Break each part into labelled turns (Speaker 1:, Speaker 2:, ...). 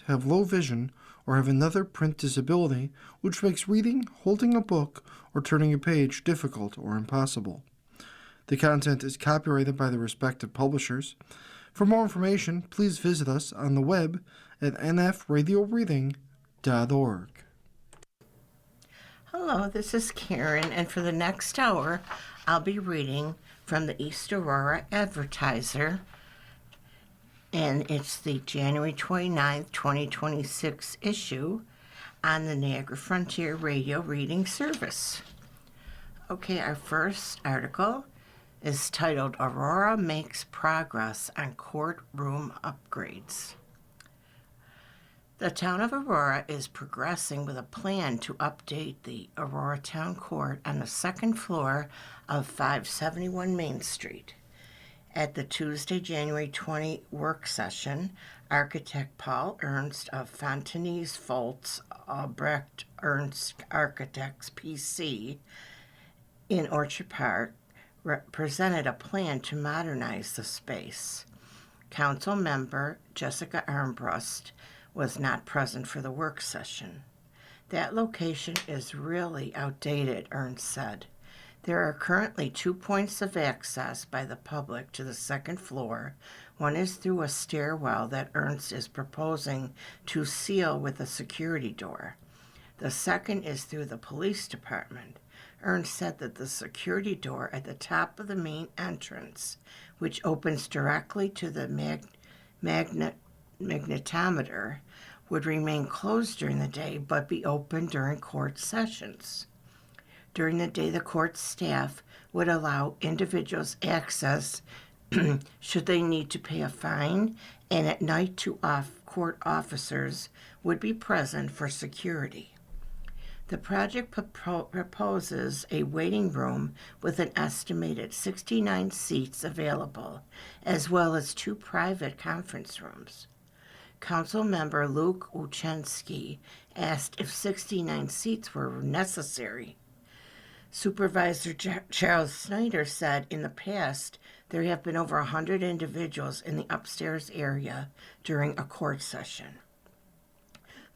Speaker 1: have low vision, or have another print disability which makes reading, holding a book, or turning a page difficult or impossible. The content is copyrighted by the respective publishers. For more information, please visit us on the web at nfradioreading.org.
Speaker 2: Hello, this is Karen, and for the next hour, I'll be reading from the East Aurora Advertiser, and it's the January 29th, 2026 issue on the Niagara Frontier Radio Reading Service. Okay, our first article is titled Aurora Makes Progress on Courtroom Upgrades. The town of Aurora is progressing with a plan to update the Aurora Town Court on the second floor of 571 Main Street. At the Tuesday, January 20 work session, architect Paul Ernst of Fontenay's Foltz Albrecht Ernst Architects PC in Orchard Park presented a plan to modernize the space. Council member Jessica Armbrust was not present for the work session. That location is really outdated, Ernst said. There are currently 2 points of access by the public to the second floor. One is through a stairwell that Ernst is proposing to seal with a security door. The second is through the police department. Ernst said that the security door at the top of the main entrance, which opens directly to the magnetometer, would remain closed during the day but be open during court sessions. During the day, the court staff would allow individuals access should they need to pay a fine, and at night court officers would be present for security. The project proposes a waiting room with an estimated 69 seats available, as well as 2 private conference rooms. Council member Luke Uchensky asked if 69 seats were necessary. Supervisor Charles Snyder said in the past there have been over 100 individuals in the upstairs area during a court session.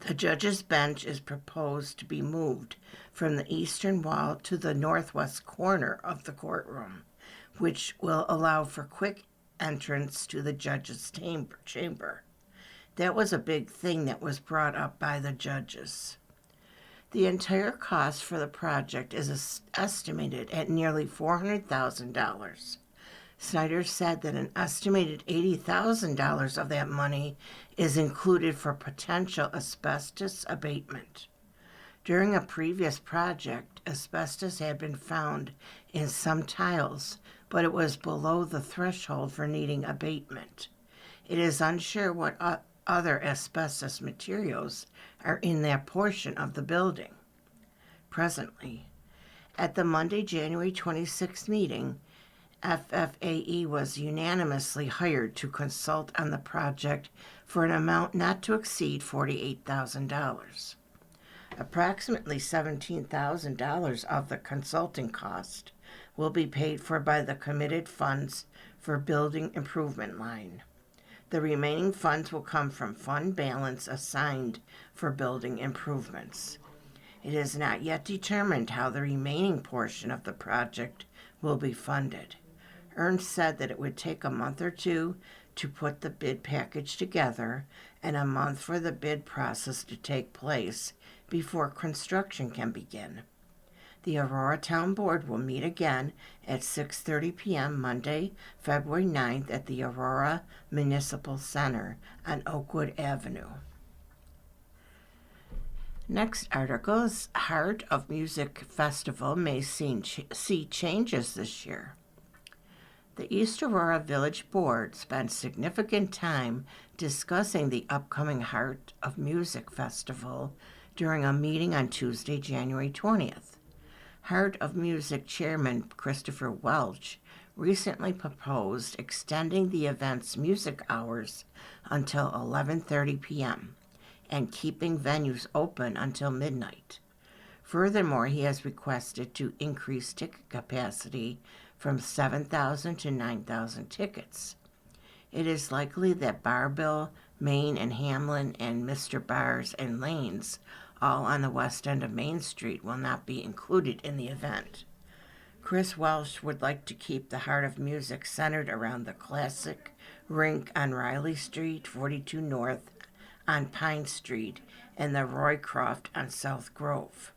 Speaker 2: The judge's bench is proposed to be moved from the eastern wall to the northwest corner of the courtroom, which will allow for quick entrance to the judge's chamber. That was a big thing that was brought up by the judges. The entire cost for the project is estimated at nearly $400,000. Snyder said that an estimated $80,000 of that money is included for potential asbestos abatement. During a previous project, asbestos had been found in some tiles, but it was below the threshold for needing abatement. It is unsure what other asbestos materials are in that portion of the building. Presently, at the Monday, January 26th meeting, FFAE was unanimously hired to consult on the project for an amount not to exceed $48,000. Approximately $17,000 of the consulting cost will be paid for by the committed funds for building improvement line. The remaining funds will come from fund balance assigned for building improvements. It is not yet determined how the remaining portion of the project will be funded. Ernst said that it would take a month or 2 to put the bid package together and a month for the bid process to take place before construction can begin. The Aurora Town Board will meet again at 6:30 p.m. Monday, February 9th at the Aurora Municipal Center on Oakwood Avenue. Next article is Heart of Music Festival may see changes this year. The East Aurora Village Board spent significant time discussing the upcoming Heart of Music Festival during a meeting on Tuesday, January 20th. Heart of Music Chairman Christopher Welch recently proposed extending the event's music hours until 11:30 p.m. and keeping venues open until midnight. Furthermore, he has requested to increase ticket capacity from 7,000 to 9,000 tickets. It is likely that Bar Bill Main and Hamlin and Mr. Bars and Lanes, all on the west end of Main Street, will not be included in the event. Chris Welsh would like to keep the heart of music centered around the classic rink on Riley Street, 42 North on Pine Street, and the Roycroft on South Grove.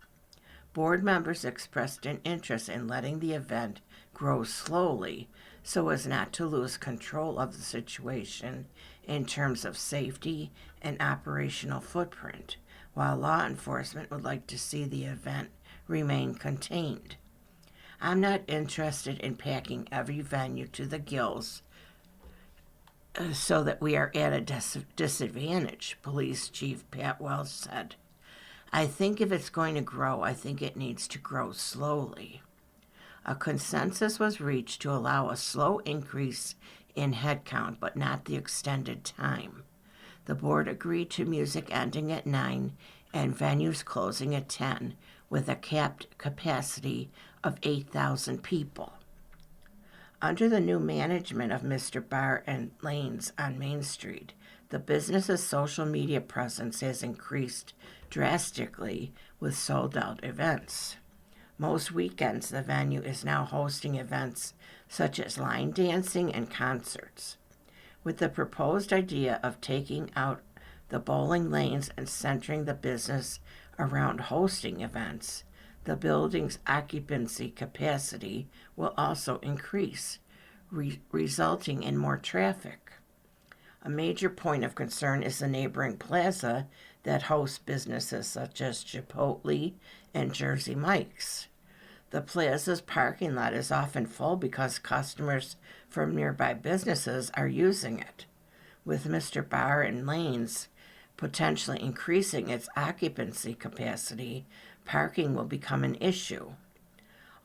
Speaker 2: Board members expressed an interest in letting the event grow slowly so as not to lose control of the situation in terms of safety and operational footprint, while law enforcement would like to see the event remain contained. I'm not interested in packing every venue to the gills so that we are at a disadvantage, Police Chief Pat Wells said. I think if it's going to grow, I think it needs to grow slowly. A consensus was reached to allow a slow increase in headcount, but not the extended time. The board agreed to music ending at 9 and venues closing at 10, with a capped capacity of 8,000 people. Under the new management of Mr. Bar and Lanes on Main Street, the business's social media presence has increased drastically with sold-out events. Most weekends, the venue is now hosting events such as line dancing and concerts. With the proposed idea of taking out the bowling lanes and centering the business around hosting events, the building's occupancy capacity will also increase, resulting in more traffic. A major point of concern is the neighboring plaza that hosts businesses such as Chipotle and Jersey Mike's. The plaza's parking lot is often full because customers from nearby businesses are using it. With Mr. Bar and Lanes potentially increasing its occupancy capacity, parking will become an issue.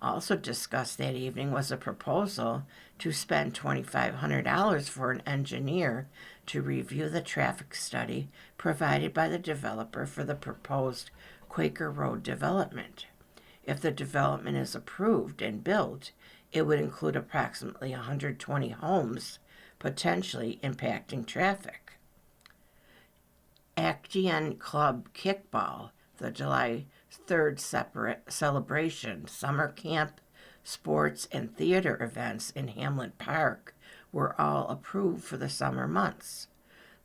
Speaker 2: Also discussed that evening was a proposal to spend $2,500 for an engineer to review the traffic study provided by the developer for the proposed Quaker Road development. If the development is approved and built, it would include approximately 120 homes, potentially impacting traffic. Action Club Kickball, the July 3rd celebration, summer camp, sports, and theater events in Hamlin Park were all approved for the summer months.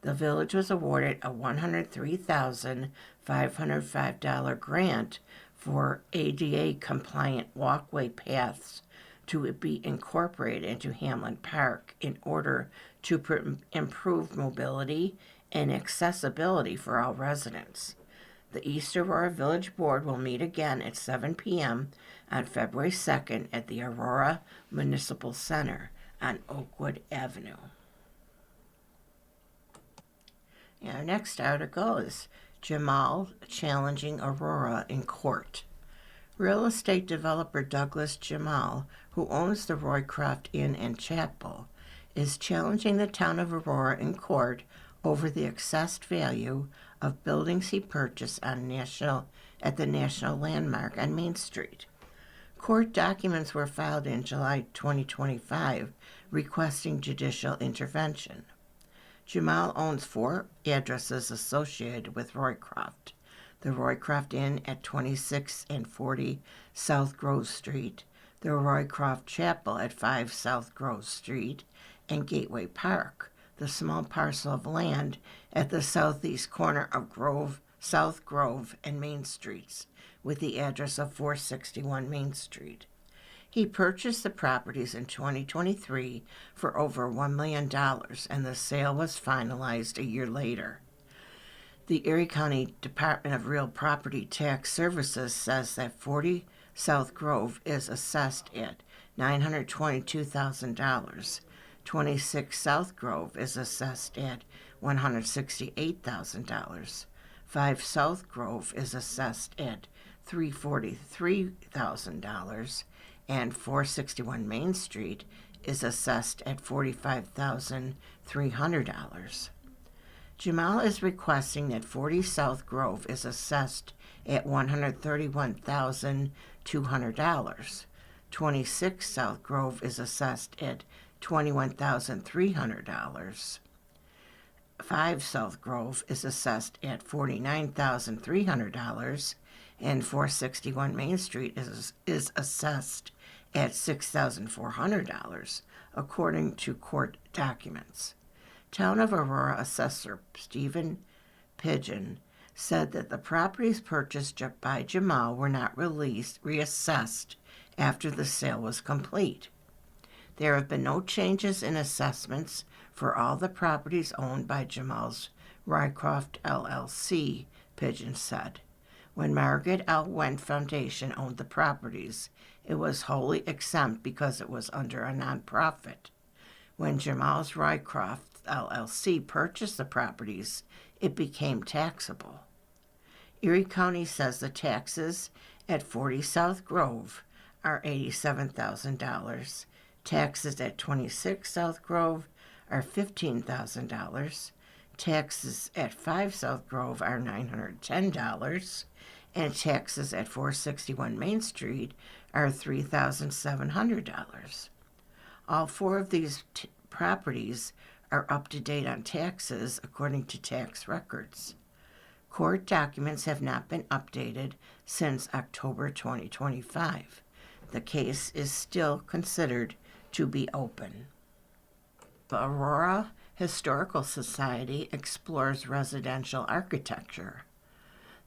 Speaker 2: The village was awarded a $103,505 grant for ADA-compliant walkway paths to be incorporated into Hamlin Park in order to improve mobility and accessibility for all residents. The East Aurora Village Board will meet again at 7 p.m. on February 2nd at the Aurora Municipal Center on Oakwood Avenue. And our next article is Jamal challenging Aurora in court. Real estate developer Douglas Jamal, who owns the Roycroft Inn and Chapel, is challenging the town of Aurora in court over the assessed value of buildings he purchased at the National Landmark on Main Street. Court documents were filed in July 2025 requesting judicial intervention. Jamal owns 4 addresses associated with Roycroft: the Roycroft Inn at 26 and 40 South Grove Street, the Roycroft Chapel at 5 South Grove Street, and Gateway Park, the small parcel of land at the southeast corner of South Grove and Main Streets, with the address of 461 Main Street. He purchased the properties in 2023 for over $1 million, and the sale was finalized a year later. The Erie County Department of Real Property Tax Services says that 40 South Grove is assessed at $922,000. 26 South Grove is assessed at $168,000. 5 South Grove is assessed at $343,000, and 461 Main Street is assessed at $45,300. Jamal is requesting that 40 South Grove is assessed at $131,200. 26 South Grove is assessed at $21,300. 5 South Grove is assessed at $49,300, and 461 Main Street is assessed at $6,400, according to court documents. Town of Aurora Assessor Stephen Pigeon said that the properties purchased by Jamal were not reassessed after the sale was complete. There have been no changes in assessments for all the properties owned by Jamal's Rycroft LLC, Pigeon said. When Margaret L. Wendt Foundation owned the properties, it was wholly exempt because it was under a nonprofit. When Jamal's Rycroft LLC purchased the properties, it became taxable. Erie County says the taxes at 40 South Grove are $87,000. Taxes at 26 South Grove are $15,000. Taxes at 5 South Grove are $910. And taxes at 461 Main Street are $3,700. All 4 of these properties are up to date on taxes according to tax records. Court documents have not been updated since October 2025. The case is still considered to be open. The Aurora Historical Society explores residential architecture.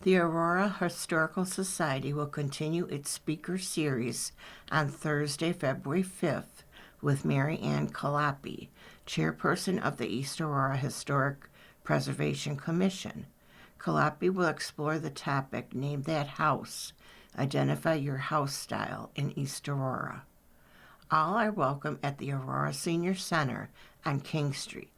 Speaker 2: The Aurora Historical Society will continue its speaker series on Thursday, February 5th, with Mary Ann Calapi, chairperson of the East Aurora Historic Preservation Commission. Calapi will explore the topic Name That House, Identify Your House Style in East Aurora. All are welcome at the Aurora Senior Center on King Street.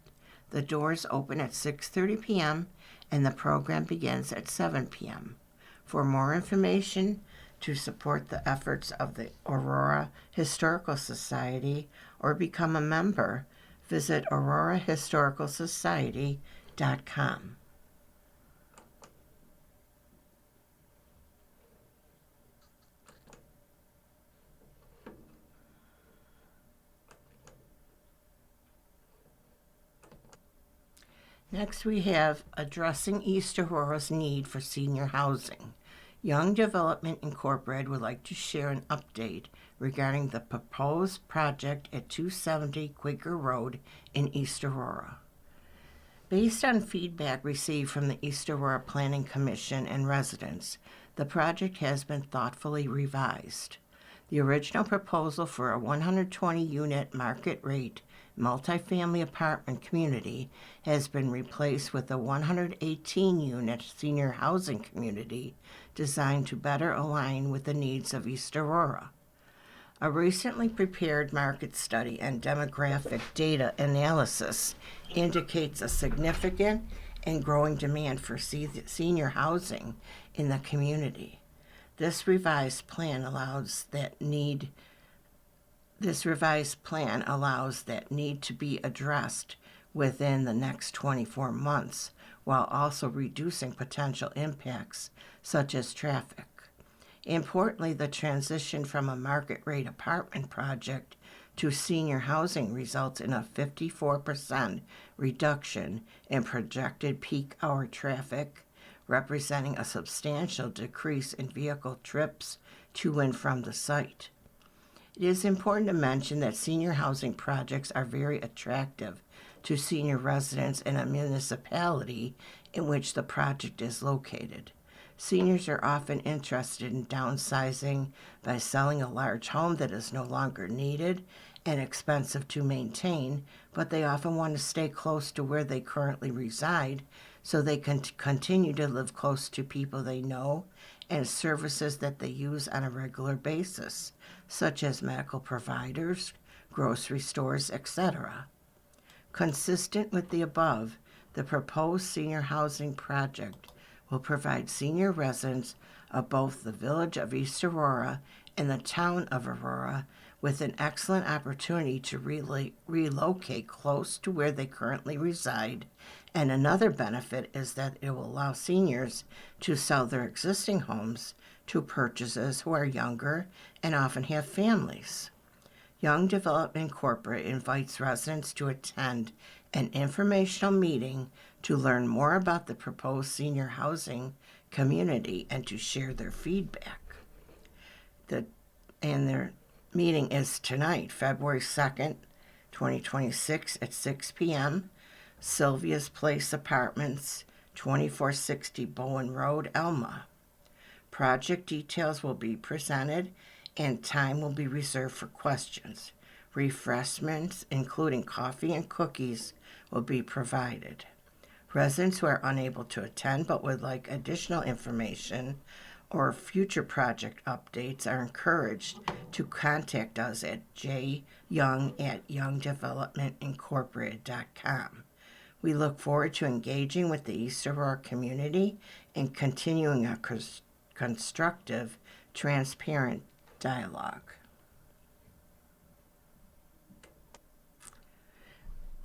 Speaker 2: The doors open at 6:30 p.m. and the program begins at 7 p.m. For more information to support the efforts of the Aurora Historical Society or become a member, visit aurorahistoricalsociety.com. Next, we have addressing East Aurora's need for senior housing. Young Development Incorporated would like to share an update regarding the proposed project at 270 Quaker Road in East Aurora. Based on feedback received from the East Aurora Planning Commission and residents, the project has been thoughtfully revised. The original proposal for a 120-unit market rate multifamily apartment community has been replaced with a 118-unit senior housing community designed to better align with the needs of East Aurora. A recently prepared market study and demographic data analysis indicates a significant and growing demand for senior housing in the community. This revised plan allows that need to be addressed within the next 24 months, while also reducing potential impacts such as traffic. Importantly, the transition from a market rate apartment project to senior housing results in a 54% reduction in projected peak hour traffic, representing a substantial decrease in vehicle trips to and from the site. It is important to mention that senior housing projects are very attractive to senior residents in a municipality in which the project is located. Seniors are often interested in downsizing by selling a large home that is no longer needed and expensive to maintain, but they often want to stay close to where they currently reside so they can continue to live close to people they know and services that they use on a regular basis, such as medical providers, grocery stores, etc. Consistent with the above, the proposed senior housing project will provide senior residents of both the village of East Aurora and the town of Aurora with an excellent opportunity to relocate close to where they currently reside. And another benefit is that it will allow seniors to sell their existing homes to purchasers who are younger and often have families. Young Development Corporate invites residents to attend an informational meeting to learn more about the proposed senior housing community and to share their feedback. Their meeting is tonight, February 2nd, 2026 at 6 p.m. Sylvia's Place Apartments, 2460 Bowen Road, Elma. Project details will be presented and time will be reserved for questions. Refreshments, including coffee and cookies, will be provided. Residents who are unable to attend but would like additional information or future project updates are encouraged to contact us at jyoung@youngdevelopmentincorporated.com. We look forward to engaging with the East Aurora community and continuing a constructive, transparent dialogue.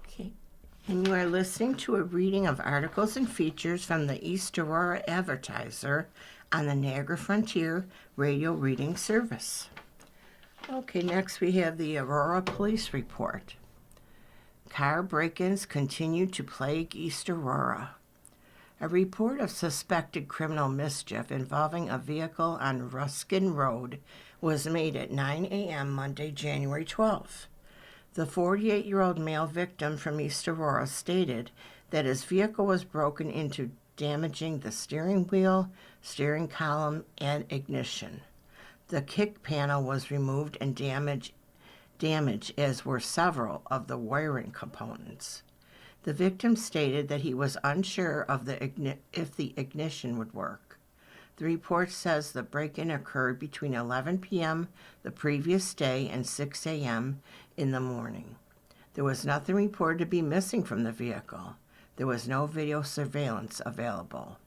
Speaker 2: Okay, and you are listening to a reading of articles and features from the East Aurora Advertiser on the Niagara Frontier Radio Reading Service. Okay, next we have the Aurora Police Report. Car break-ins continue to plague East Aurora. A report of suspected criminal mischief involving a vehicle on Ruskin Road was made at 9 a.m. Monday, January 12th. The 48-year-old male victim from East Aurora stated that his vehicle was broken into, damaging the steering wheel, steering column, and ignition. The kick panel was removed and damaged, as were several of the wiring components. The victim stated that he was unsure of if the ignition would work. The report says the break-in occurred between 11 p.m. the previous day and 6 a.m. in the morning. There was nothing reported to be missing from the vehicle. There was no video surveillance available.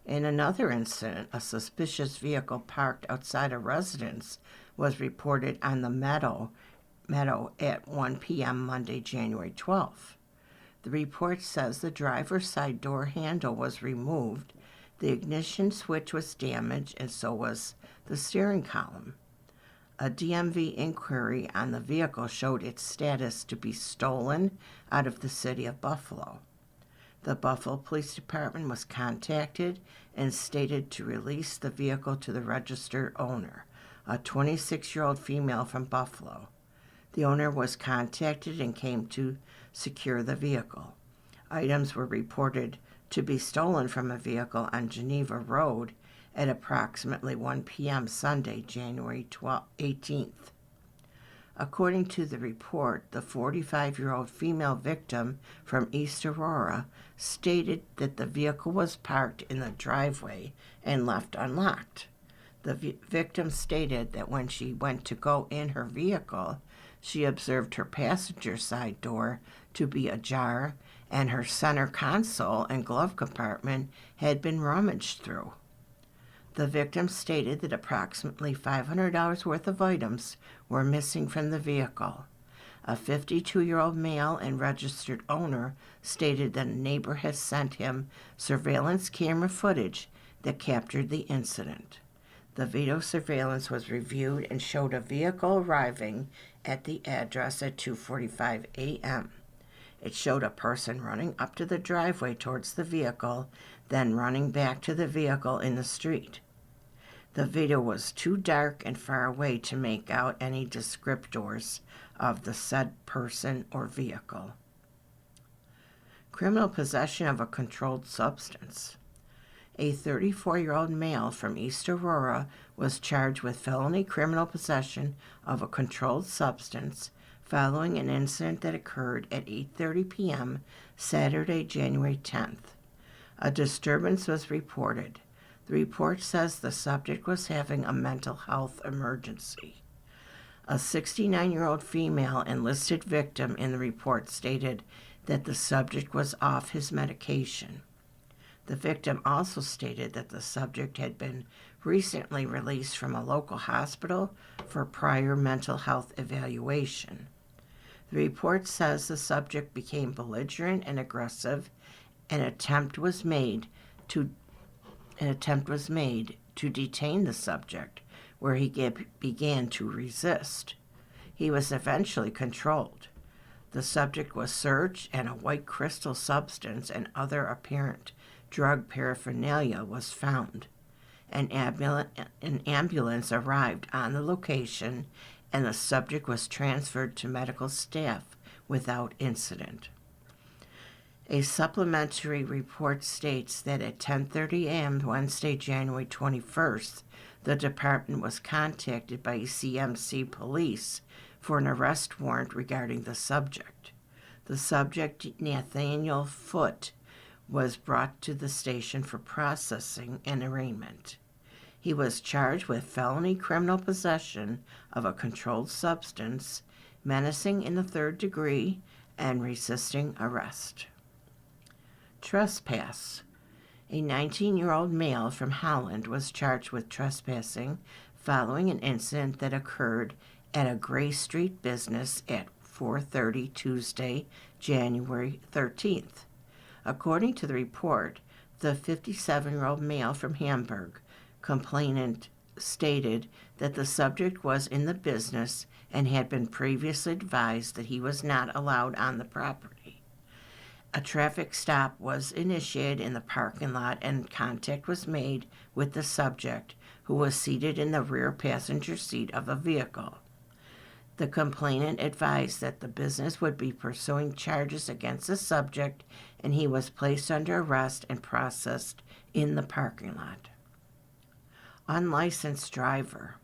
Speaker 2: In another incident, a suspicious vehicle parked outside a residence was reported on the Meadow at 1 p.m. Monday, January 12th. The report says the driver's side door handle was removed, the ignition switch was damaged, and so was the steering column. A DMV inquiry on the vehicle showed its status to be stolen out of the city of Buffalo. The Buffalo Police Department was contacted and stated to release the vehicle to the registered owner, a 26-year-old female from Buffalo. The owner was contacted and came to secure the vehicle. Items were reported to be stolen from a vehicle on Geneva Road at approximately 1 p.m. Sunday, January 18th. According to the report, the 45-year-old female victim from East Aurora stated that the vehicle was parked in the driveway and left unlocked. The victim stated that when she went to go in her vehicle, she observed her passenger side door to be ajar and her center console and glove compartment had been rummaged through. The victim stated that approximately $500 worth of items were missing from the vehicle. A 52-year-old male and registered owner stated that a neighbor had sent him surveillance camera footage that captured the incident. The video surveillance was reviewed and showed a vehicle arriving at the address at 2:45 a.m. It showed a person running up to the driveway towards the vehicle, then running back to the vehicle in the street. The video was too dark and far away to make out any descriptors of the said person or vehicle. Criminal possession of a controlled substance. A 34-year-old male from East Aurora was charged with felony criminal possession of a controlled substance following an incident that occurred at 8:30 p.m. Saturday, January 10th. A disturbance was reported. The report says the subject was having a mental health emergency. A 69-year-old female enlisted victim in the report stated that the subject was off his medication. The victim also stated that the subject had been recently released from a local hospital for prior mental health evaluation. The report says the subject became belligerent and aggressive. An attempt was made to detain the subject, where he began to resist. He was eventually controlled. The subject was searched, and a white crystal substance and other apparent drug paraphernalia was found. An ambulance arrived on the location, and the subject was transferred to medical staff without incident. A supplementary report states that at 10:30 a.m. Wednesday, January 21st, the department was contacted by CMC police for an arrest warrant regarding the subject. The subject, Nathaniel Foote, was brought to the station for processing and arraignment. He was charged with felony criminal possession of a controlled substance, menacing in the third degree, and resisting arrest. Trespass. A 19-year-old male from Holland was charged with trespassing following an incident that occurred at a Gray Street business at 4:30 Tuesday, January 13th. According to the report, the 57-year-old male from Hamburg, complainant, stated that the subject was in the business and had been previously advised that he was not allowed on the property. A traffic stop was initiated in the parking lot and contact was made with the subject, who was seated in the rear passenger seat of a vehicle. The complainant advised that the business would be pursuing charges against the subject, and he was placed under arrest and processed in the parking lot. Unlicensed driver.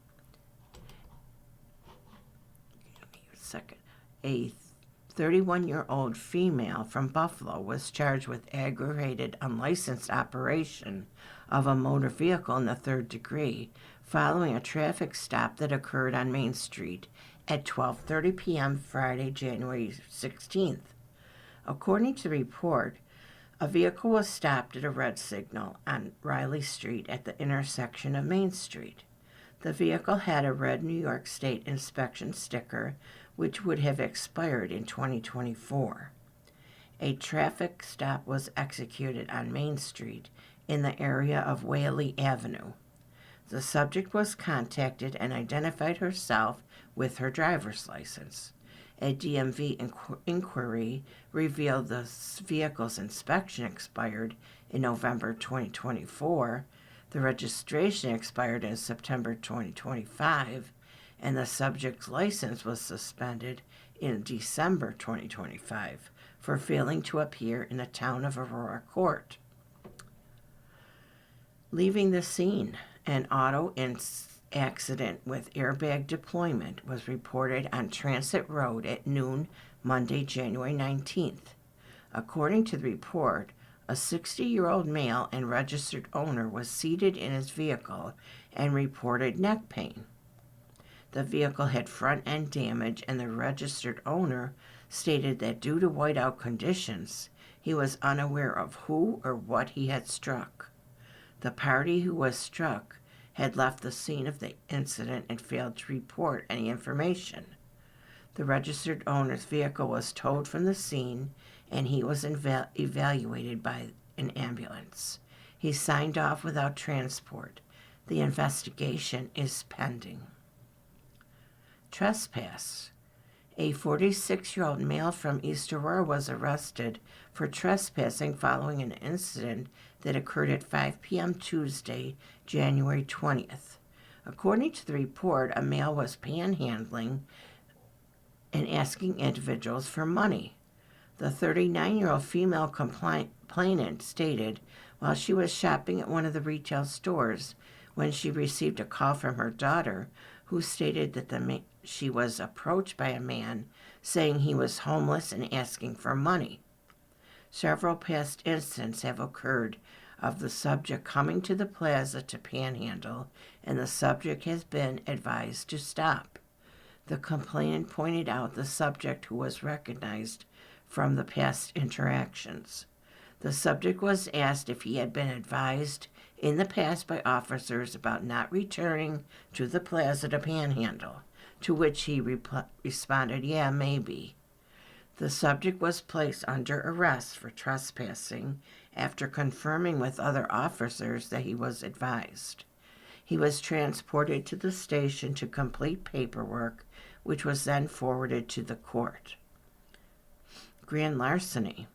Speaker 2: A 31-year-old female from Buffalo was charged with aggravated unlicensed operation of a motor vehicle in the third degree following a traffic stop that occurred on Main Street at 12:30 p.m. Friday, January 16th. According to the report, a vehicle was stopped at a red signal on Riley Street at the intersection of Main Street. The vehicle had a red New York State inspection sticker, which would have expired in 2024. A traffic stop was executed on Main Street in the area of Whaley Avenue. The subject was contacted and identified herself with her driver's license. A DMV inquiry revealed the vehicle's inspection expired in November 2024, the registration expired in September 2025, and the subject's license was suspended in December 2025 for failing to appear in the Town of Aurora court. Leaving the scene, an auto accident with airbag deployment was reported on Transit Road at noon Monday, January 19th. According to the report, a 60-year-old male and registered owner was seated in his vehicle and reported neck pain. The vehicle had front-end damage, and the registered owner stated that due to whiteout conditions, he was unaware of who or what he had struck. The party who was struck had left the scene of the incident and failed to report any information. The registered owner's vehicle was towed from the scene, and he was evaluated by an ambulance. He signed off without transport. The investigation is pending. Trespass. A 46-year-old male from East Aurora was arrested for trespassing following an incident that occurred at 5 p.m. Tuesday, January 20th. According to the report, a male was panhandling and asking individuals for money. The 39-year-old female complainant stated while she was shopping at one of the retail stores when she received a call from her daughter, who stated that she was approached by a man saying he was homeless and asking for money. Several past incidents have occurred of the subject coming to the plaza to panhandle, and the subject has been advised to stop. The complainant pointed out the subject, who was recognized from the past interactions. The subject was asked if he had been advised in the past by officers about not returning to the plaza to panhandle, to which he responded, "Yeah, maybe." The subject was placed under arrest for trespassing after confirming with other officers that he was advised. He was transported to the station to complete paperwork, which was then forwarded to the court. Grand larceny.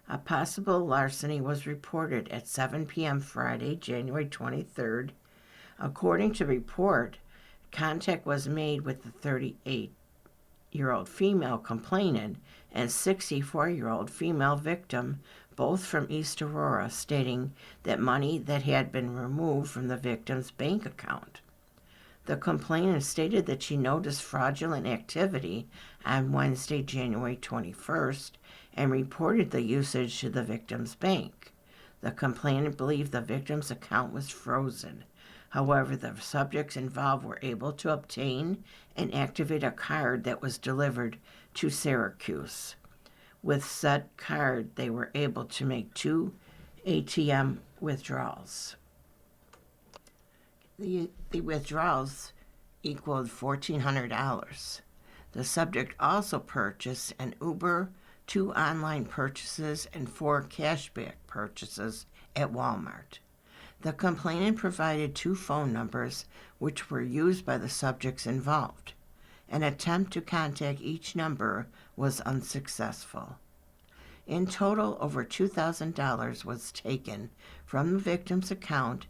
Speaker 2: A possible larceny was reported at 7 p.m. Friday, January 23rd. According to report, contact was made with the 38-year-old female complainant and 64-year-old female victim, both from East Aurora, stating that money that had been removed from the victim's bank account. The complainant stated that she noticed fraudulent activity on Wednesday, January 21st, and reported the usage to the victim's bank. The complainant believed the victim's account was frozen. However, the subjects involved were able to obtain and activate a card that was delivered to Syracuse. With said card, they were able to make 2 ATM withdrawals. The withdrawals equaled $1,400. The subject also purchased an Uber, 2 online purchases, and 4 cashback purchases at Walmart. The complainant provided 2 phone numbers which were used by the subjects involved. An attempt to contact each number was unsuccessful. In total, over $2,000 was taken from the victim's account,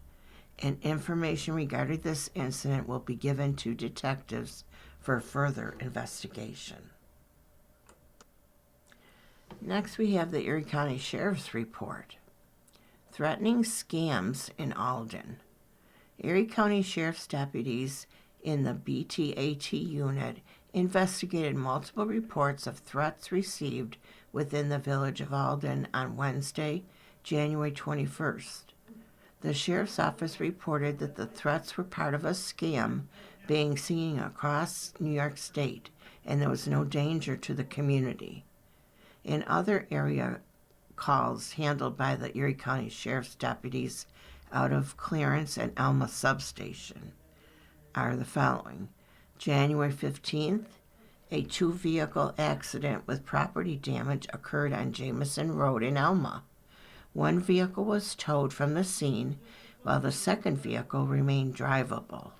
Speaker 2: and information regarding this incident will be given to detectives for further investigation. Next, we have the Erie County Sheriff's Report. Threatening scams in Alden. Erie County Sheriff's deputies in the BTAT unit investigated multiple reports of threats received within the village of Alden on Wednesday, January 21st. The Sheriff's Office reported that the threats were part of a scam being seen across New York State, and there was no danger to the community. In other area calls handled by the Erie County Sheriff's deputies out of Clarence and Alma substation are the following. January 15th, a 2-vehicle accident with property damage occurred on Jameson Road in Alma. 1 vehicle was towed from the scene, while the second vehicle remained drivable.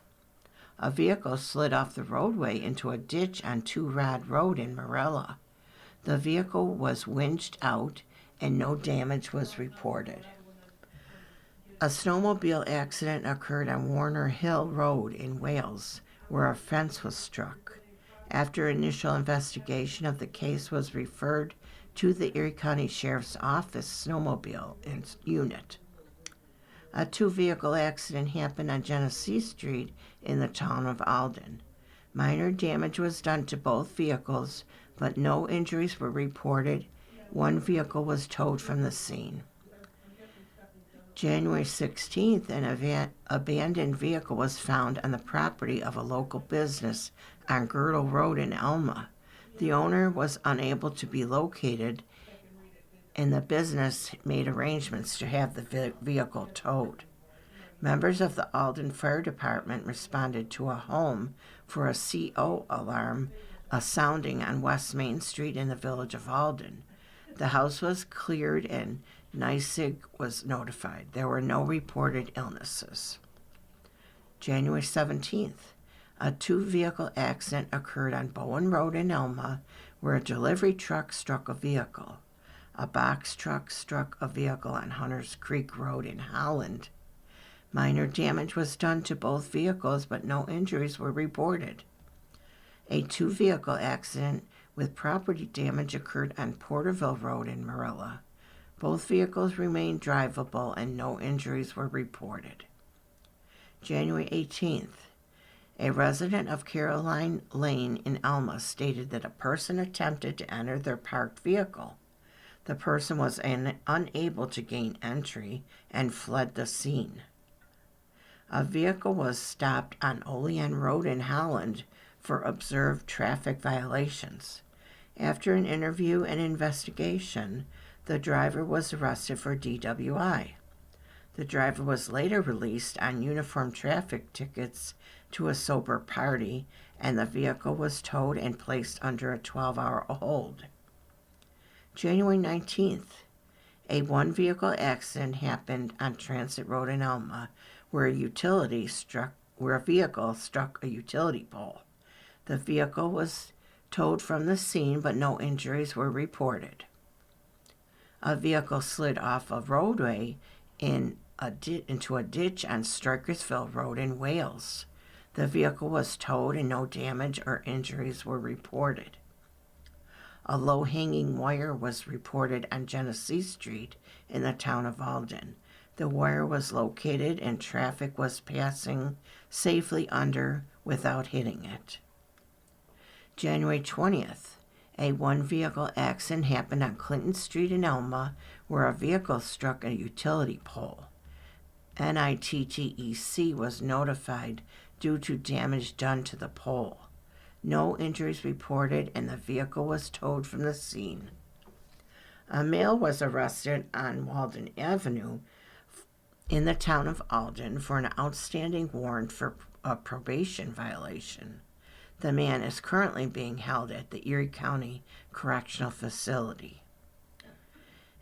Speaker 2: A vehicle slid off the roadway into a ditch on 2 Rod Road in Morella. The vehicle was winched out and no damage was reported. A snowmobile accident occurred on Warner Hill Road in Wales, where a fence was struck. After initial investigation of the case was referred to the Erie County Sheriff's Office snowmobile unit. A 2-vehicle accident happened on Genesee Street in the town of Alden. Minor damage was done to both vehicles, but no injuries were reported. 1 vehicle was towed from the scene. January 16th, an abandoned vehicle was found on the property of a local business on Girdle Road in Alma. The owner was unable to be located, and the business made arrangements to have the vehicle towed. Members of the Alden Fire Department responded to a home for a CO alarm, sounding on West Main Street in the village of Alden. The house was cleared and NYSEG was notified. There were no reported illnesses. January 17th, a 2-vehicle accident occurred on Bowen Road in Elma, where a delivery truck struck a vehicle. A box truck struck a vehicle on Hunters Creek Road in Holland. Minor damage was done to both vehicles, but no injuries were reported. A 2-vehicle accident with property damage occurred on Porterville Road in Marilla. Both vehicles remained drivable and no injuries were reported. January 18th, a resident of Caroline Lane in Alma stated that a person attempted to enter their parked vehicle. The person was unable to gain entry and fled the scene. A vehicle was stopped on Olean Road in Holland for observed traffic violations. After an interview and investigation, the driver was arrested for DWI. The driver was later released on uniform traffic tickets to a sober party, and the vehicle was towed and placed under a 12-hour hold. January 19th, a 1-vehicle accident happened on Transit Road in Alma, where a vehicle struck a utility pole. The vehicle was towed from the scene, but no injuries were reported. A vehicle slid off a roadway into a ditch on Strikersville Road in Wales. The vehicle was towed and no damage or injuries were reported. A low-hanging wire was reported on Genesee Street in the town of Alden. The wire was located and traffic was passing safely under without hitting it. January 20th, a one-vehicle accident happened on Clinton Street in Elma where a vehicle struck a utility pole. NITTEC was notified due to damage done to the pole. No injuries reported and the vehicle was towed from the scene. A male was arrested on Walden Avenue in the town of Alden for an outstanding warrant for a probation violation. The man is currently being held at the Erie County Correctional Facility.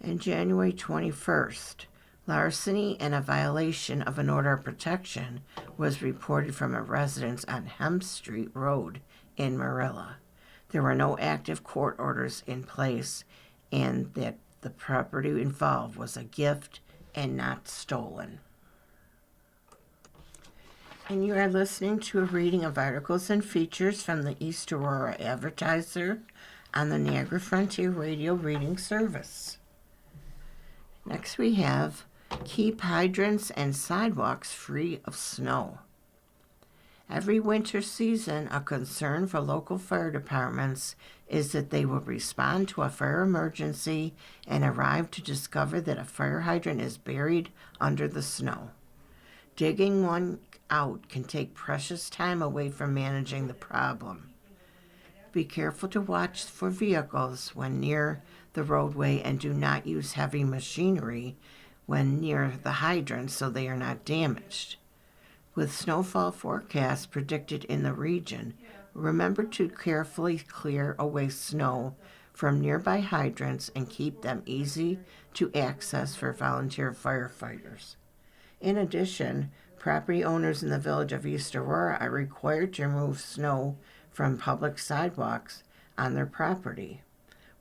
Speaker 2: And January 21st, larceny and a violation of an order of protection was reported from a residence on Hem Street Road in Marilla. There were no active court orders in place, and that the property involved was a gift and not stolen. And you are listening to a reading of articles and features from the East Aurora Advertiser on the Niagara Frontier Radio Reading Service. Next we have Keep Hydrants and Sidewalks Free of Snow. Every winter season, a concern for local fire departments is that they will respond to a fire emergency and arrive to discover that a fire hydrant is buried under the snow. Digging one out can take precious time away from managing the problem. Be careful to watch for vehicles when near the roadway and do not use heavy machinery when near the hydrant so they are not damaged. With snowfall forecasts predicted in the region, remember to carefully clear away snow from nearby hydrants and keep them easy to access for volunteer firefighters. In addition, property owners in the village of East Aurora are required to remove snow from public sidewalks on their property.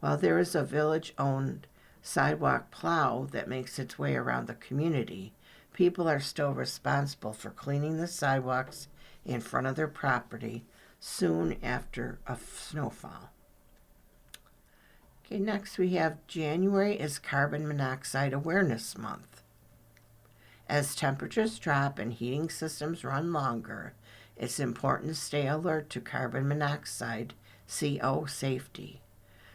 Speaker 2: While there is a village-owned sidewalk plow that makes its way around the community, people are still responsible for cleaning the sidewalks in front of their property soon after a snowfall. Okay, next we have January is Carbon Monoxide Awareness Month. As temperatures drop and heating systems run longer, it's important to stay alert to carbon monoxide, CO, safety.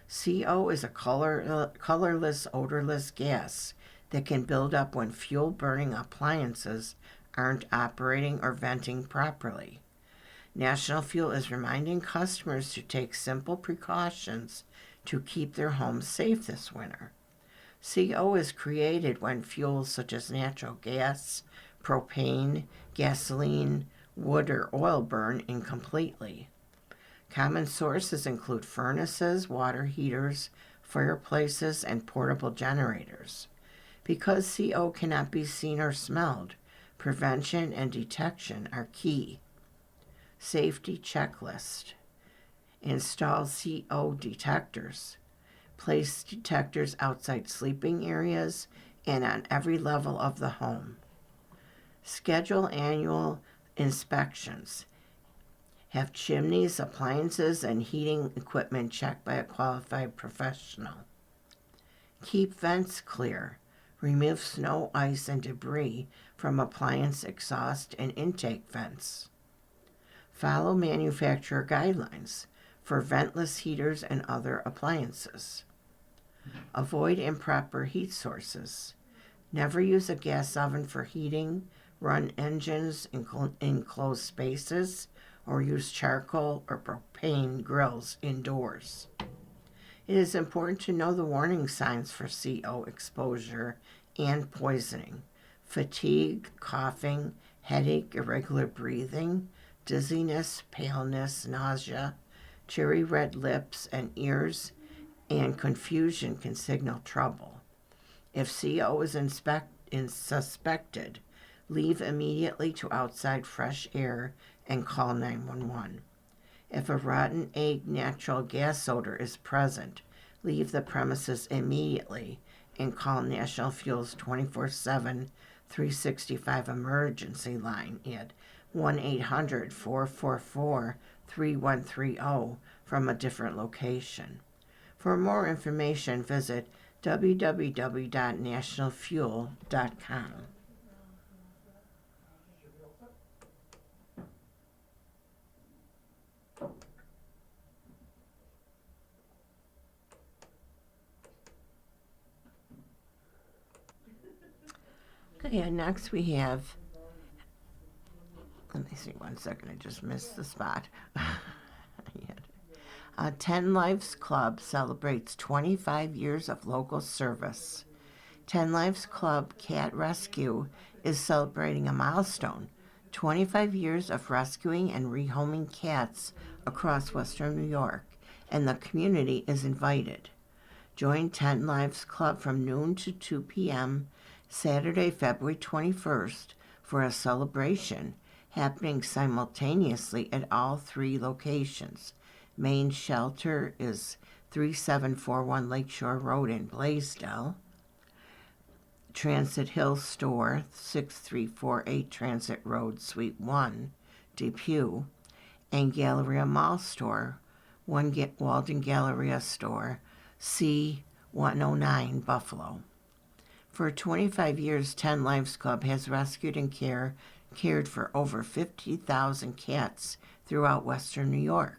Speaker 2: CO is a colorless, odorless gas that can build up when fuel-burning appliances aren't operating or venting properly. National Fuel is reminding customers to take simple precautions to keep their homes safe this winter. CO is created when fuels such as natural gas, propane, gasoline, wood, or oil burn incompletely. Common sources include furnaces, water heaters, fireplaces, and portable generators. Because CO cannot be seen or smelled, prevention and detection are key. Safety checklist. Install CO detectors. Place detectors outside sleeping areas and on every level of the home. Schedule annual inspections. Have chimneys, appliances, and heating equipment checked by a qualified professional. Keep vents clear. Remove snow, ice, and debris from appliance exhaust and intake vents. Follow manufacturer guidelines for ventless heaters and other appliances. Avoid improper heat sources. Never use a gas oven for heating, run engines in closed spaces, or use charcoal or propane grills indoors. It is important to know the warning signs for CO exposure and poisoning: fatigue, coughing, headache, irregular breathing, dizziness, paleness, nausea, cherry red lips and ears, and confusion can signal trouble. If CO is suspected, leave immediately to outside fresh air and call 911. If a rotten egg natural gas odor is present, leave the premises immediately and call National Fuel's 24/7, 365 emergency line at 1-800-444-3130 from a different location. For more information, visit www.nationalfuel.com. Okay, and next we have, let me see 1 second, I just missed the spot. 10 Lives Club celebrates 25 years of local service. 10 Lives Club Cat Rescue is celebrating a milestone, 25 years of rescuing and rehoming cats across Western New York, and the community is invited. Join 10 Lives Club from noon to 2 p.m. Saturday, February 21st for a celebration happening simultaneously at all 3 locations. Main shelter is 3741 Lakeshore Road in Blaisdell. Transit Hill Store, 6348 Transit Road, Suite 1, Depew. And Galleria Mall Store, Walden Galleria Store, C109, Buffalo. For 25 years, 10 Lives Club has rescued and cared for over 50,000 cats throughout Western New York.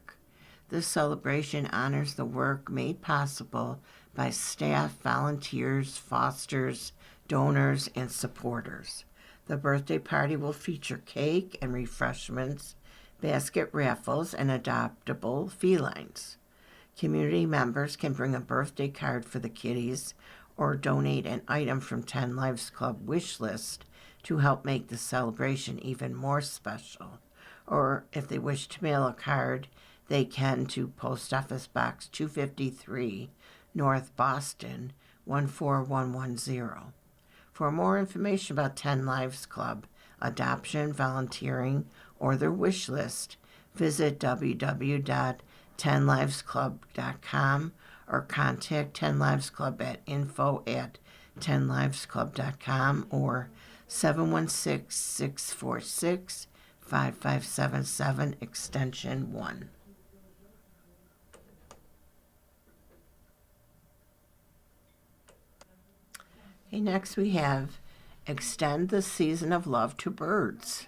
Speaker 2: This celebration honors the work made possible by staff, volunteers, fosters, donors, and supporters. The birthday party will feature cake and refreshments, basket raffles, and adoptable felines. Community members can bring a birthday card for the kitties or donate an item from 10 Lives Club wish list to help make the celebration even more special. Or if they wish to mail a card, they can to Post Office Box 253, North Boston, 14110. For more information about 10 Lives Club, adoption, volunteering, or their wish list, visit www.10livesclub.com or contact 10 Lives Club at info@10livesclub.com or 716-646-5577 extension 1. Okay, next we have Extend the Season of Love to Birds.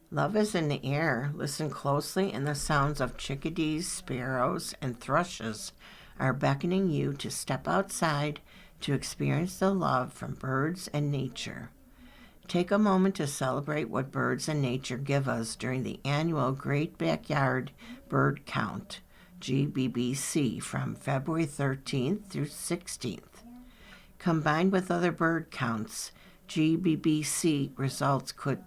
Speaker 2: Love is in the air. Listen closely, and the sounds of chickadees, sparrows, and thrushes are beckoning you to step outside to experience the love from birds and nature. Take a moment to celebrate what birds and nature give us during the annual Great Backyard Bird Count, GBBC, from February 13th through 16th. Combined with other bird counts, GBBC results could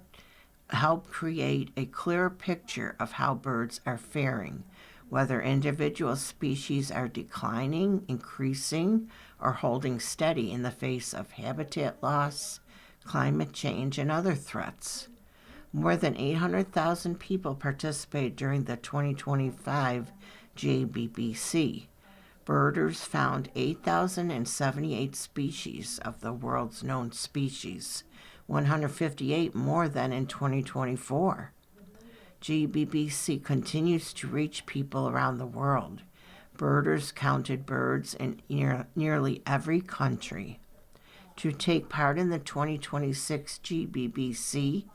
Speaker 2: help create a clearer picture of how birds are faring, whether individual species are declining, increasing, or holding steady in the face of habitat loss, climate change, and other threats. More than 800,000 people participated during the 2025 GBBC. Birders found 8,078 species of the world's known species, 158 more than in 2024. GBBC continues to reach people around the world. Birders counted birds in nearly every country. To take part in the 2026 GBBC,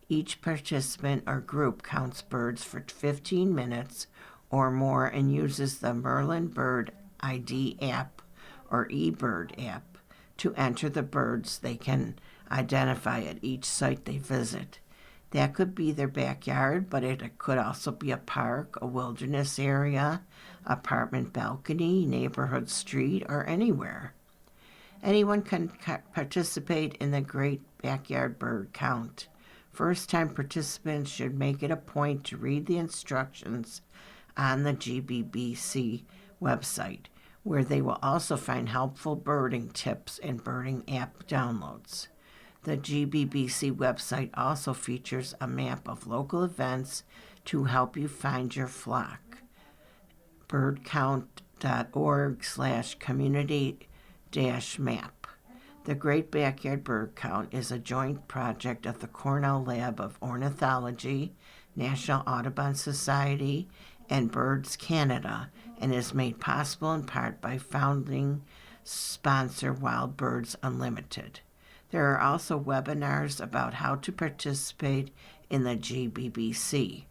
Speaker 2: each participant or group counts birds for 15 minutes or more and uses the Merlin Bird ID app or eBird app to enter the birds they can identify at each site they visit. That could be their backyard, but it could also be a park, a wilderness area, apartment balcony, neighborhood street, or anywhere. Anyone can participate in the Great Backyard Bird Count. First-time participants should make it a point to read the instructions on the GBBC website, where they will also find helpful birding tips and birding app downloads. The GBBC website also features a map of local events to help you find your flock. birdcount.org/community-map. The Great Backyard Bird Count is a joint project of the Cornell Lab of Ornithology, National Audubon Society, and Birds Canada, and is made possible in part by founding sponsor Wild Birds Unlimited. There are also webinars about how to participate in the GBBC.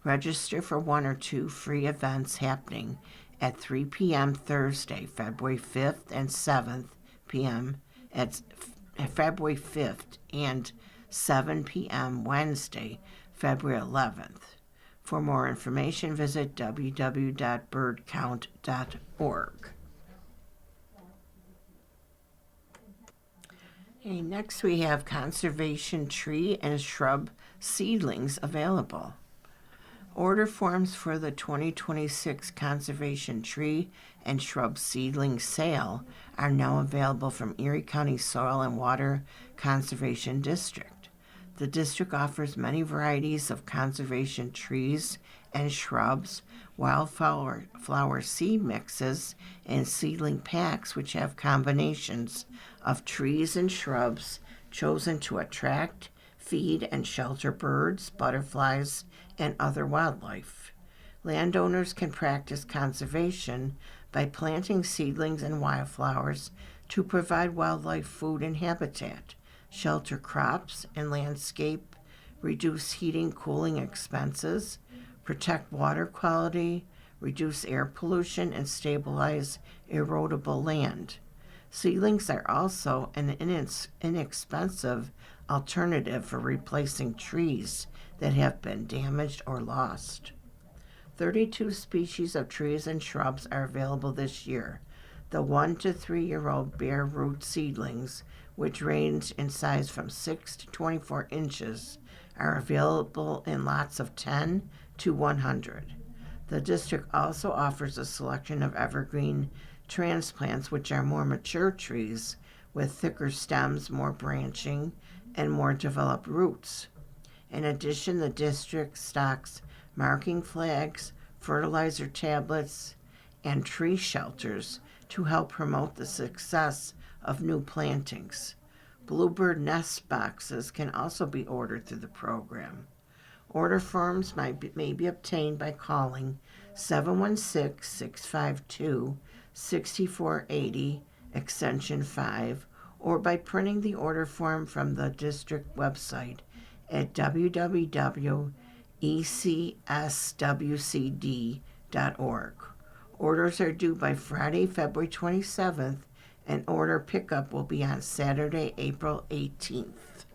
Speaker 2: Register for one or two free events happening at 3 p.m. Thursday, February 5th and 7th p.m. at February 5th and 7 p.m. Wednesday, February 11th. For more information, visit www.birdcount.org. Okay, next we have conservation tree and shrub seedlings available. Order forms for the 2026 Conservation Tree and Shrub Seedling Sale are now available from Erie County Soil and Water Conservation District. The district offers many varieties of conservation trees and shrubs, wildflower seed mixes, and seedling packs which have combinations of trees and shrubs chosen to attract, feed, and shelter birds, butterflies, and other wildlife. Landowners can practice conservation by planting seedlings and wildflowers to provide wildlife food and habitat, shelter crops and landscape, reduce heating, cooling expenses, protect water quality, reduce air pollution, and stabilize erodible land. Seedlings are also an inexpensive alternative for replacing trees that have been damaged or lost. 32 species of trees and shrubs are available this year. The 1 to 3 year old bare root seedlings, which range in size from 6 to 24 inches, are available in lots of 10 to 100. The district also offers a selection of evergreen transplants, which are more mature trees with thicker stems, more branching, and more developed roots. In addition, the district stocks marking flags, fertilizer tablets, and tree shelters to help promote the success of new plantings. Bluebird nest boxes can also be ordered through the program. Order forms may be obtained by calling 716-652-6480, extension 5, or by printing the order form from the district website at www.ecswcd.org. Orders are due by Friday, February 27th, and order pickup will be on Saturday, April 18th.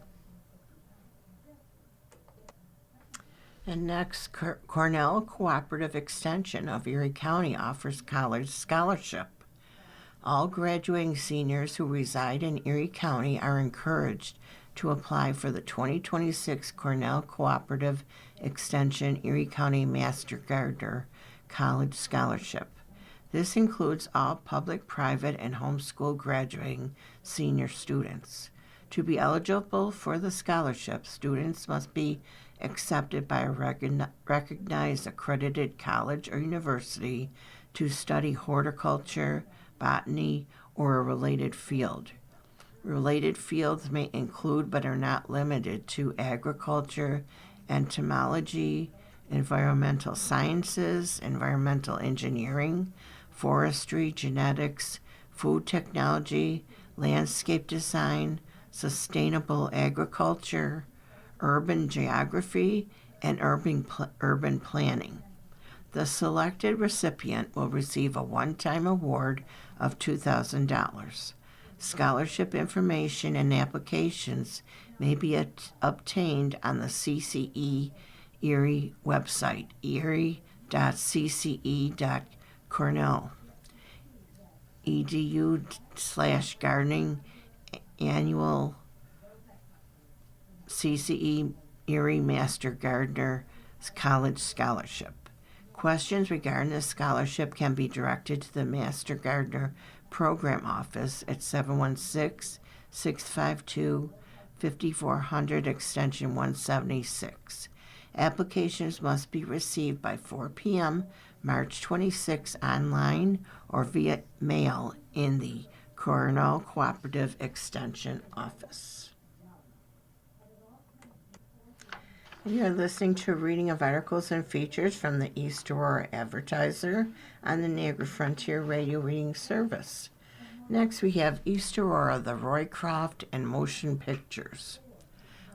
Speaker 2: And next, Cornell Cooperative Extension of Erie County offers college scholarship. All graduating seniors who reside in Erie County are encouraged to apply for the 2026 Cornell Cooperative Extension Erie County Master Gardener College Scholarship. This includes all public, private, and homeschool graduating senior students. To be eligible for the scholarship, students must be accepted by a recognized accredited college or university to study horticulture, botany, or a related field. Related fields may include but are not limited to agriculture, entomology, environmental sciences, environmental engineering, forestry, genetics, food technology, landscape design, sustainable agriculture, urban geography, and urban planning. The selected recipient will receive a one-time award of $2,000. Scholarship information and applications may be obtained on the CCE Erie website, erie.cce.cornell.edu/gardening annual CCE Erie Master Gardener College Scholarship. Questions regarding the scholarship can be directed to the Master Gardener Program Office at 716-652-5400, extension 176. Applications must be received by 4 p.m. March 26 online or via mail in the Cornell Cooperative Extension Office. You are listening to a reading of articles and features from the East Aurora Advertiser on the Niagara Frontier Radio Reading Service. Next, we have East Aurora, the Roycroft and Motion Pictures.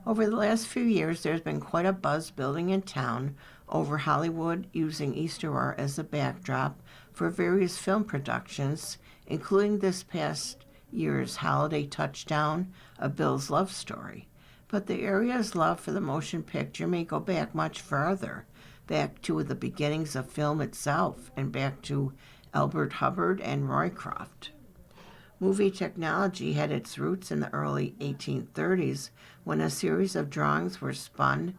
Speaker 2: Over the last few years, there's been quite a buzz building in town over Hollywood using East Aurora as a backdrop for various film productions, including this past year's holiday touchdown, A Bill's Love Story. But the area's love for the motion picture may go back much further, back to the beginnings of film itself, and back to Albert Hubbard and Roycroft. Movie technology had its roots in the early 1830s when a series of drawings were spun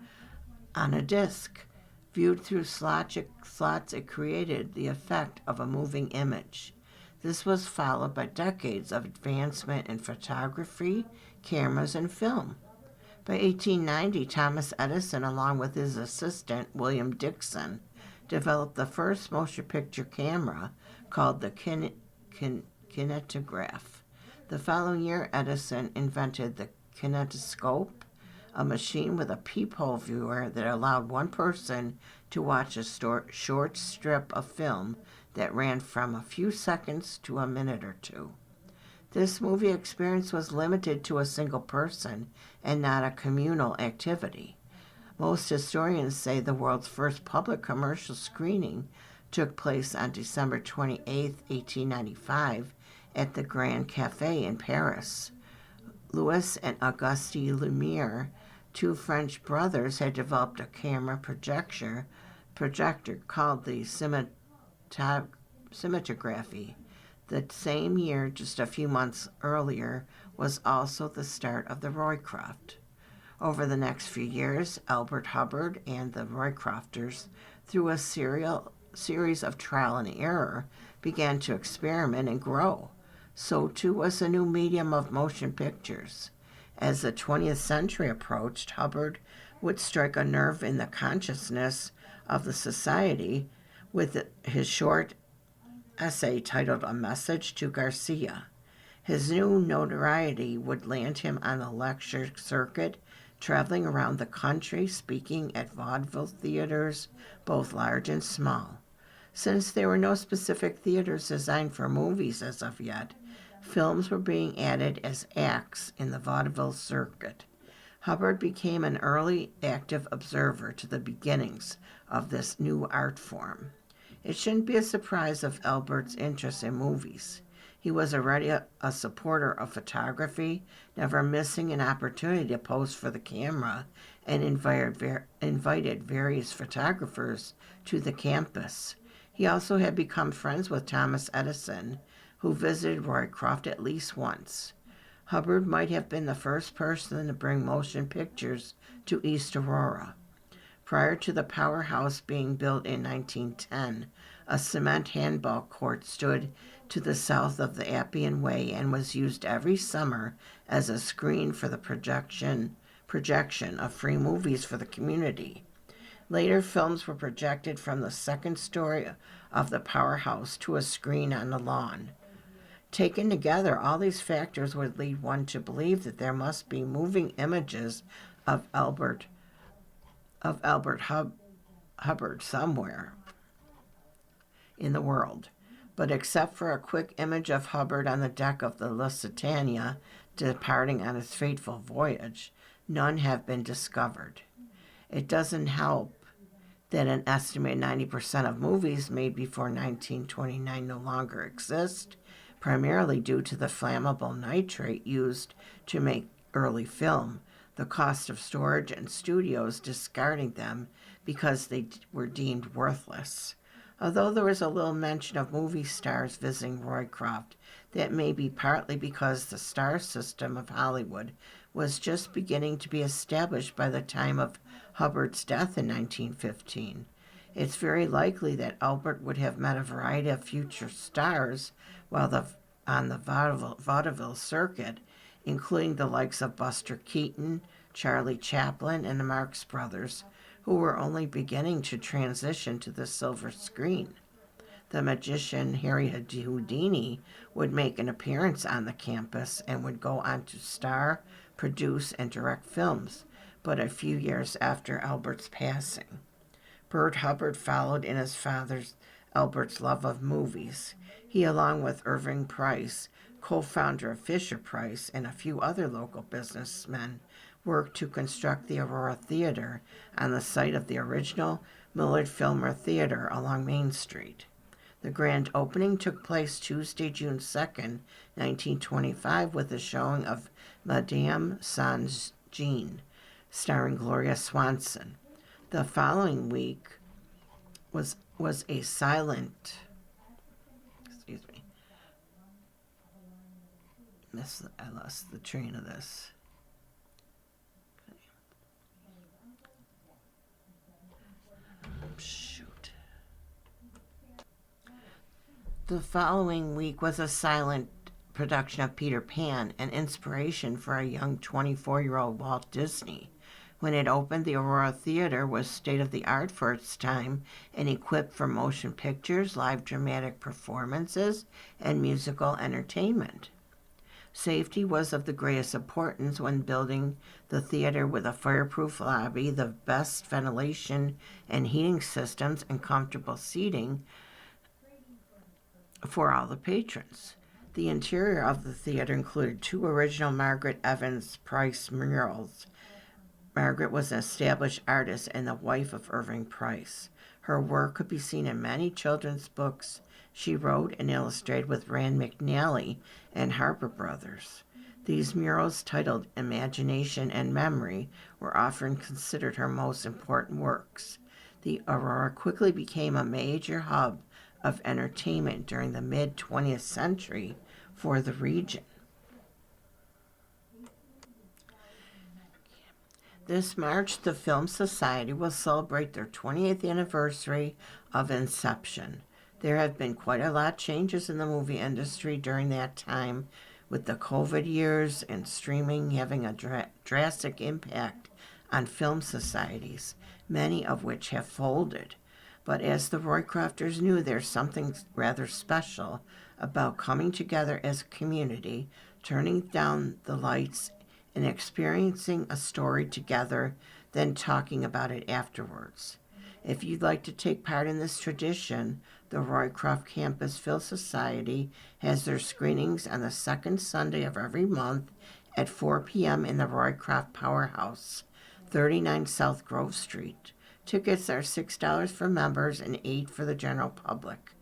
Speaker 2: on a disc. Viewed through slots, it created the effect of a moving image. This was followed by decades of advancement in photography, cameras, and film. By 1890, Thomas Edison, along with his assistant, William Dixon, developed the first motion picture camera called the kinetograph. The following year, Edison invented the kinetoscope, a machine with a peephole viewer that allowed one person to watch a short strip of film that ran from a few seconds to a minute or two. This movie experience was limited to a single person and not a communal activity. Most historians say the world's first public commercial screening took place on December 28, 1895, at the Grand Café in Paris. Louis and Auguste Lumière, two French brothers, had developed a camera projector called the cinematography. The same year, just a few months earlier, was also the start of the Roycroft. Over the next few years, Albert Hubbard and the Roycrofters, through a series of trial and error, began to experiment and grow. So too was the new medium of motion pictures. As the 20th century approached, Hubbard would strike a nerve in the consciousness of the society with his short essay titled A Message to Garcia. His new notoriety would land him on the lecture circuit, traveling around the country, speaking at vaudeville theaters, both large and small. Since there were no specific theaters designed for movies as of yet, films were being added as acts in the vaudeville circuit. Hubbard became an early active observer to the beginnings of this new art form. It shouldn't be a surprise of Albert's interest in movies. He was already a supporter of photography, never missing an opportunity to pose for the camera, and invited various photographers to the campus. He also had become friends with Thomas Edison, who visited Roycroft at least once. Hubbard might have been the first person to bring motion pictures to East Aurora. Prior to the powerhouse being built in 1910, a cement handball court stood to the south of the Appian Way and was used every summer as a screen for the projection of free movies for the community. Later, films were projected from the second story of the powerhouse to a screen on the lawn. Taken together, all these factors would lead one to believe that there must be moving images of Albert Hubbard somewhere in the world. But except for a quick image of Hubbard on the deck of the Lusitania departing on his fateful voyage, none have been discovered. It doesn't help that an estimated 90% of movies made before 1929 no longer exist, primarily due to the flammable nitrate used to make early film, the cost of storage, and studios discarding them because they were deemed worthless. Although there was a little mention of movie stars visiting Roycroft, that may be partly because the star system of Hollywood was just beginning to be established by the time of Hubbard's death in 1915. It's very likely that Albert would have met a variety of future stars while on the vaudeville circuit, including the likes of Buster Keaton, Charlie Chaplin, and the Marx Brothers, who were only beginning to transition to the silver screen. The magician Harry Houdini would make an appearance on the campus and would go on to star, produce, and direct films, but a few years after Albert's passing. Bert Hubbard followed in his father Albert's love of movies. He, along with Irving Price, co-founder of Fisher-Price, and a few other local businessmen, worked to construct the Aurora Theater on the site of the original Millard Fillmore Theater along Main Street. The grand opening took place Tuesday, June 2nd, 1925, with a showing of Madame Sans Jean, starring Gloria Swanson. The following week was a silent, I lost the train of this. Shoot. The following week was a silent production of Peter Pan, an inspiration for a young 24-year-old Walt Disney. When it opened, the Aurora Theater was state-of-the-art for its time and equipped for motion pictures, live dramatic performances, and musical entertainment. Safety was of the greatest importance when building the theater, with a fireproof lobby, the best ventilation and heating systems, and comfortable seating for all the patrons. The interior of the theater included 2 original Margaret Evans Price murals. Margaret was an established artist and the wife of Irving Price. Her work could be seen in many children's books she wrote and illustrated with Rand McNally and Harper Brothers. These murals, titled Imagination and Memory, were often considered her most important works. The Aurora quickly became a major hub of entertainment during the mid-20th century for the region. This March, the Film Society will celebrate their 20th anniversary of inception. There have been quite a lot of changes in the movie industry during that time, with the COVID years and streaming having a drastic impact on film societies, many of which have folded. But as the Roycrofters knew, there's something rather special about coming together as a community, turning down the lights, and experiencing a story together, then talking about it afterwards. If you'd like to take part in this tradition, the Roycroft Campus Film Society has their screenings on the second Sunday of every month at 4 p.m. in the Roycroft Powerhouse, 39 South Grove Street. Tickets are $6 for members and $8 for the general public.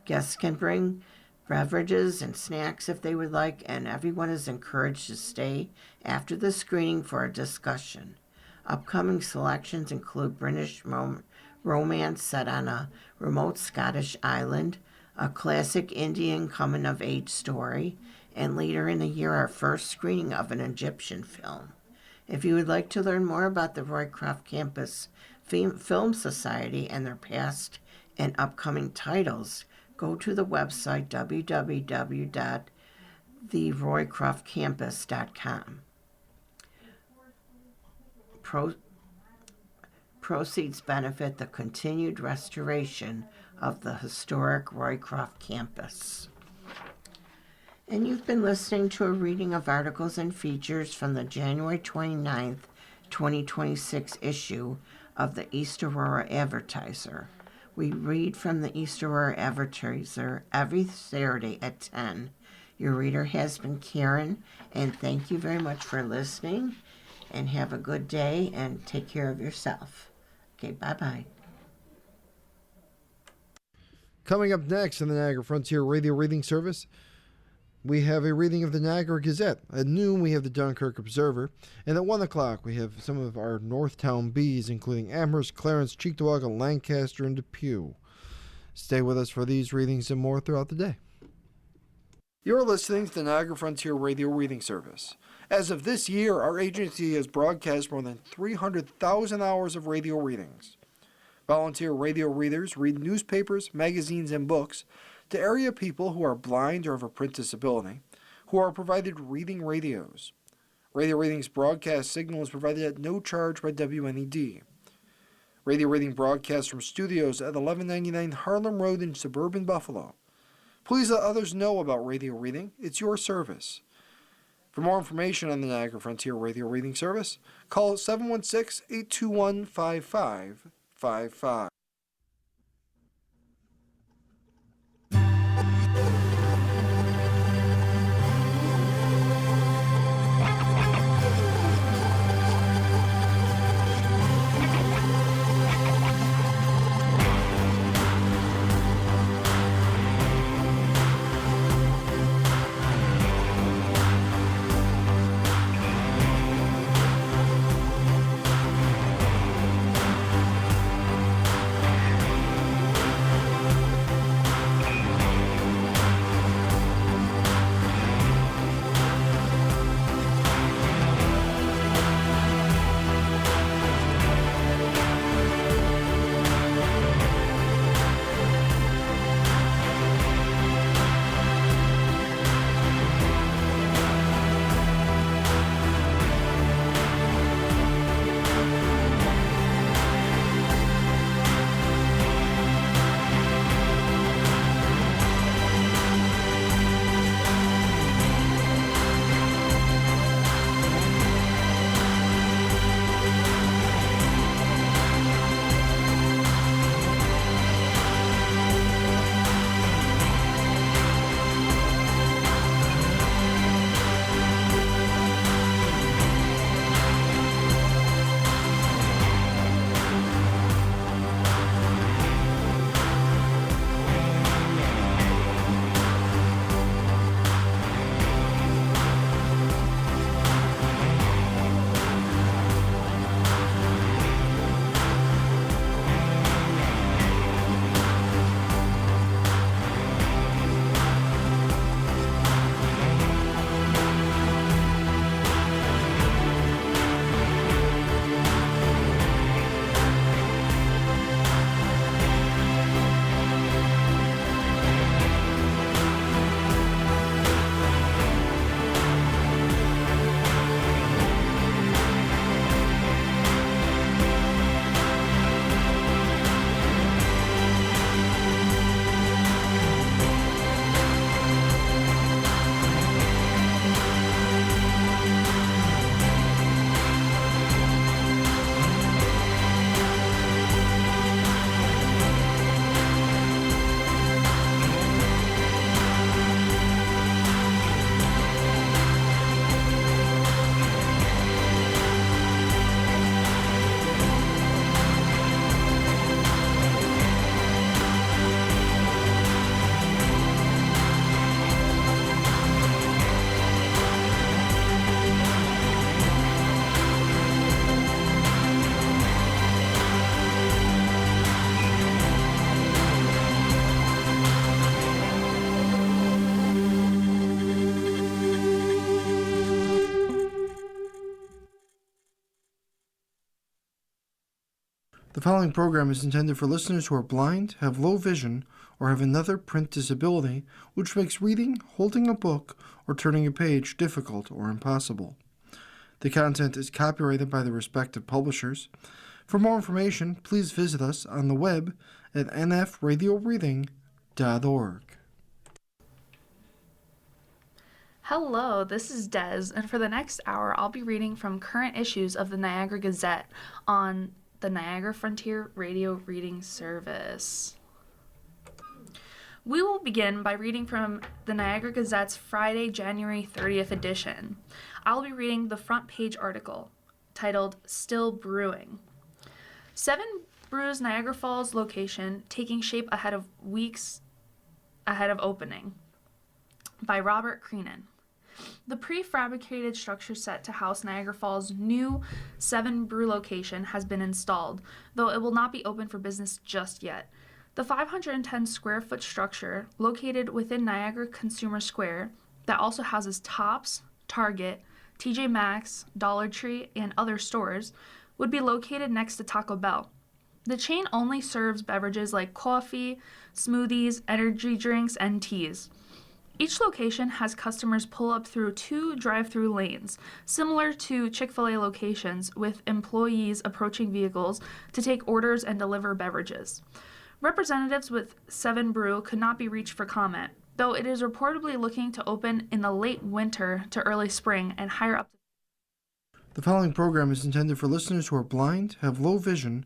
Speaker 2: Guests can bring beverages and snacks if they would like, and everyone is encouraged to stay after the screening for a discussion. Upcoming selections include British romance set on a remote Scottish island, a classic Indian coming-of-age story, and later in the year, our first screening of an Egyptian film. If you would like to learn more about the Roycroft Campus Film Society and their past and upcoming titles, go to the website www.theroycroftcampus.com. Proceeds benefit the continued restoration of the historic Roycroft campus. And you've been listening to a reading of articles and features from the January 29th, 2026 issue of the East Aurora Advertiser. We read from the East Aurora Advertiser every Saturday at 10. Your reader has been Karen, and thank you very much for listening, and have a good day, and take care of yourself. Okay, bye-bye.
Speaker 1: Coming up next on the Niagara Frontier Radio Reading Service, we have a reading of the Niagara Gazette. At noon, we have the Dunkirk Observer. And at 1 o'clock, we have some of our Northtown Bees, including Amherst, Clarence, Cheektowaga, Lancaster, and Depew. Stay with us for these readings and more throughout the day. You're listening to the Niagara Frontier Radio Reading Service. As of this year, our agency has broadcast more than 300,000 hours of radio readings. Volunteer radio readers read newspapers, magazines, and books to area people who are blind or have a print disability, who are provided reading radios. Radio Readings broadcast signal is provided at no charge by WNED. Radio Reading broadcasts from studios at 1199 Harlem Road in suburban Buffalo. Please let others know about Radio Reading. It's your service. For more information on the Niagara Frontier Radio Reading Service, call 716-821-5555. The following program is intended for listeners who are blind, have low vision, or have another print disability which makes reading, holding a book, or turning a page difficult or impossible. The content is copyrighted by the respective publishers. For more information, please visit us on the web at nfradioreading.org.
Speaker 3: Hello, this is Des, and for the next hour, I'll be reading from current issues of the Niagara Gazette on the Niagara Frontier Radio Reading Service. We will begin by reading from the Niagara Gazette's Friday, January 30th edition. I'll be reading the front page article titled Still Brewing. 7 brews Niagara Falls location taking shape weeks ahead of opening by Robert Creenan. The prefabricated structure set to house Niagara Falls' new 7 brew location has been installed, though it will not be open for business just yet. The 510 square foot structure, located within Niagara Consumer Square, that also houses Tops, Target, TJ Maxx, Dollar Tree, and other stores, would be located next to Taco Bell. The chain only serves beverages like coffee, smoothies, energy drinks, and teas. Each location has customers pull up through 2 drive-through lanes, similar to Chick-fil-A locations, with employees approaching vehicles to take orders and deliver beverages. Representatives with 7 Brew could not be reached for comment, though it is reportedly looking to open in the late winter to early spring and hire up.
Speaker 1: The following program is intended for listeners who are blind, have low vision,